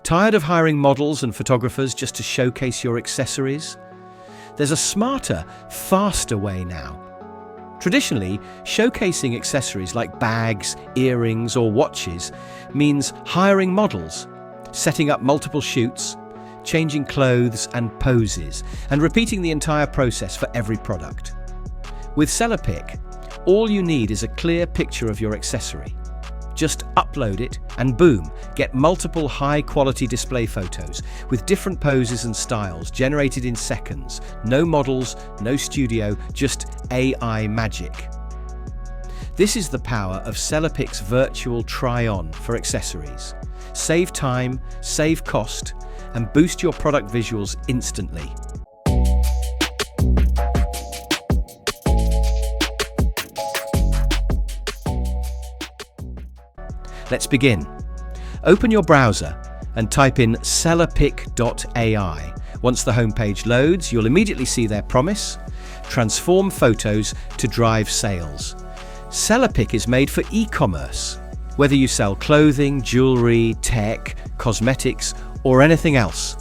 Tired of hiring models and photographers just to showcase your accessories? There's a smarter, faster way now. Traditionally, showcasing accessories like bags, earrings, or watches means hiring models, setting up multiple shoots, changing clothes and poses, and repeating the entire process for every product. With Sellerpic, all you need is a clear picture of your accessory. Just upload it and boom, get multiple high-quality display photos with different poses and styles generated in seconds. No models, no studio, just AI magic. This is the power of Sellerpic's virtual try-on for accessories. Save time, save cost, and boost your product visuals instantly. Let's begin. Open your browser and type in Sellerpic.ai. Once the homepage loads, you'll immediately see their promise: transform photos to drive sales. Sellerpic is made for e-commerce. Whether you sell clothing, jewelry, tech, cosmetics, or anything else.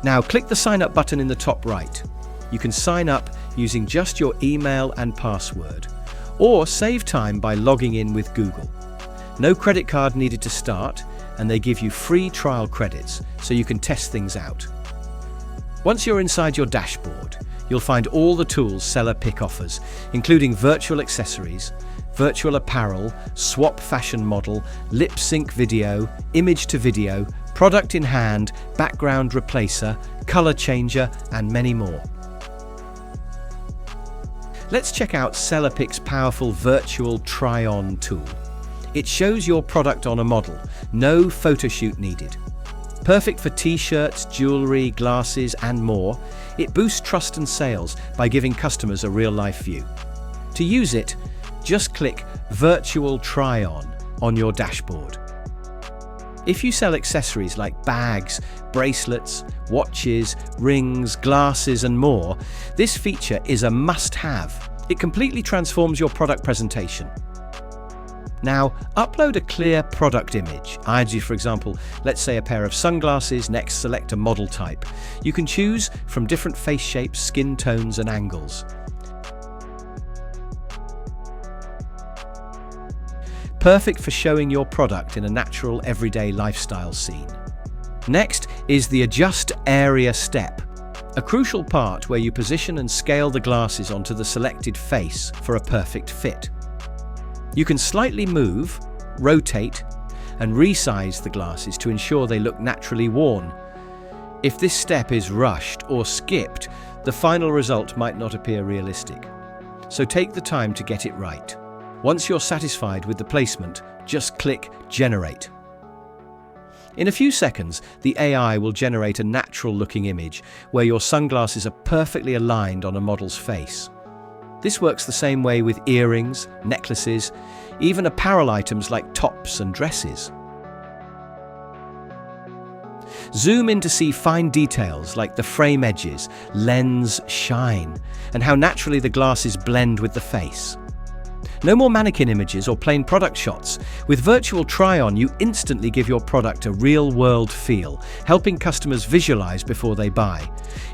Now click the sign up button in the top right. You can sign up using just your email and password, or save time by logging in with Google. No credit card needed to start, and they give you free trial credits so you can test things out. Once you're inside your dashboard, you'll find all the tools Sellerpic offers, including virtual accessories, virtual apparel, swap fashion model, lip sync video, image to video, product in hand, background replacer, color changer, and many more. Let's check out Sellerpic's powerful virtual try-on tool. It shows your product on a model, no photoshoot needed. Perfect for t-shirts, jewelry, glasses, and more, it boosts trust and sales by giving customers a real-life view. To use it, just click Virtual Try-On on your dashboard. If you sell accessories like bags, bracelets, watches, rings, glasses, and more, this feature is a must-have. It completely transforms your product presentation. Now, upload a clear product image. i.e., for example, let's say a pair of sunglasses. Next, select a model type. You can choose from different face shapes, skin tones, and angles. Perfect for showing your product in a natural, everyday lifestyle scene. Next is the Adjust Area step, a crucial part where you position and scale the glasses onto the selected face for a perfect fit. You can slightly move, rotate, and resize the glasses to ensure they look naturally worn. If this step is rushed or skipped, the final result might not appear realistic. So take the time to get it right. Once you're satisfied with the placement, just click Generate. In a few seconds, the AI will generate a natural-looking image where your sunglasses are perfectly aligned on a model's face. This works the same way with earrings, necklaces, even apparel items like tops and dresses. Zoom in to see fine details like the frame edges, lens shine, and how naturally the glasses blend with the face. No more mannequin images or plain product shots. With Virtual Try-On, you instantly give your product a real-world feel, helping customers visualize before they buy.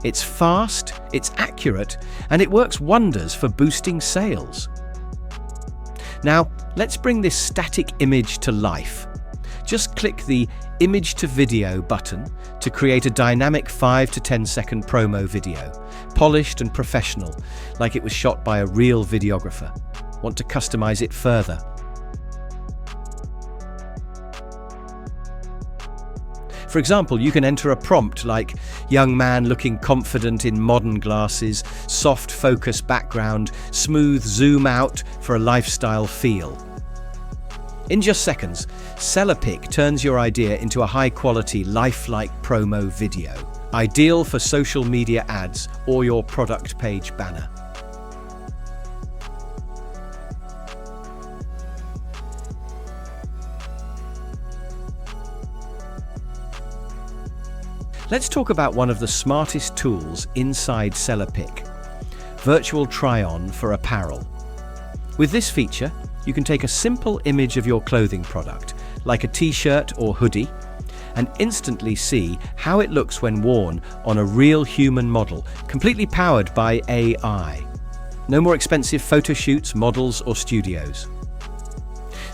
It's fast, it's accurate, and it works wonders for boosting sales. Now, let's bring this static image to life. Just click the Image to Video button to create a dynamic 5 to 10 second promo video, polished and professional, like it was shot by a real videographer. Want to customize it further? For example, you can enter a prompt like young man looking confident in modern glasses, soft focus background, smooth zoom out for a lifestyle feel. In just seconds, Sellerpic turns your idea into a high-quality, lifelike promo video, ideal for social media ads or your product page banner. Let's talk about one of the smartest tools inside Sellerpic, Virtual Try-On for Apparel. With this feature, you can take a simple image of your clothing product, like a t-shirt or hoodie, and instantly see how it looks when worn on a real human model, completely powered by AI. No more expensive photo shoots, models, or studios.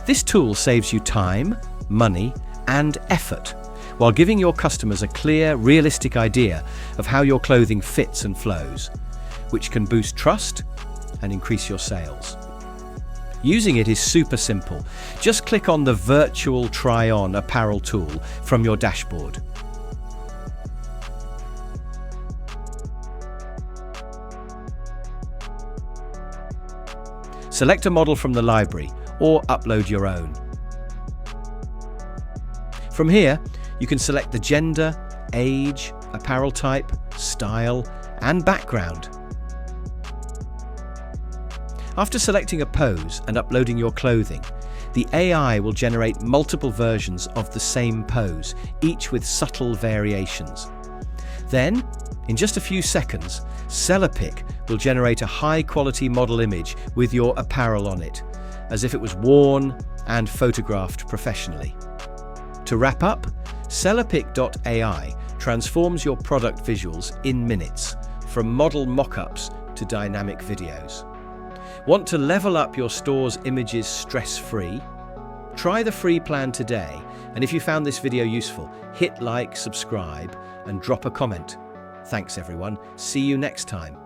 This tool saves you time, money, and effort, while giving your customers a clear, realistic idea of how your clothing fits and flows, which can boost trust and increase your sales. Using it is super simple. Just click on the virtual try-on apparel tool from your dashboard. Select a model from the library or upload your own. From here, you can select the gender, age, apparel type, style, and background. After selecting a pose and uploading your clothing, the AI will generate multiple versions of the same pose, each with subtle variations. Then, in just a few seconds, Sellerpic will generate a high-quality model image with your apparel on it, as if it was worn and photographed professionally. To wrap up, Sellerpic.ai transforms your product visuals in minutes, from model mock-ups to dynamic videos. Want to level up your store's images stress-free? Try the free plan today, and if you found this video useful, hit like, subscribe, and drop a comment. Thanks everyone, see you next time.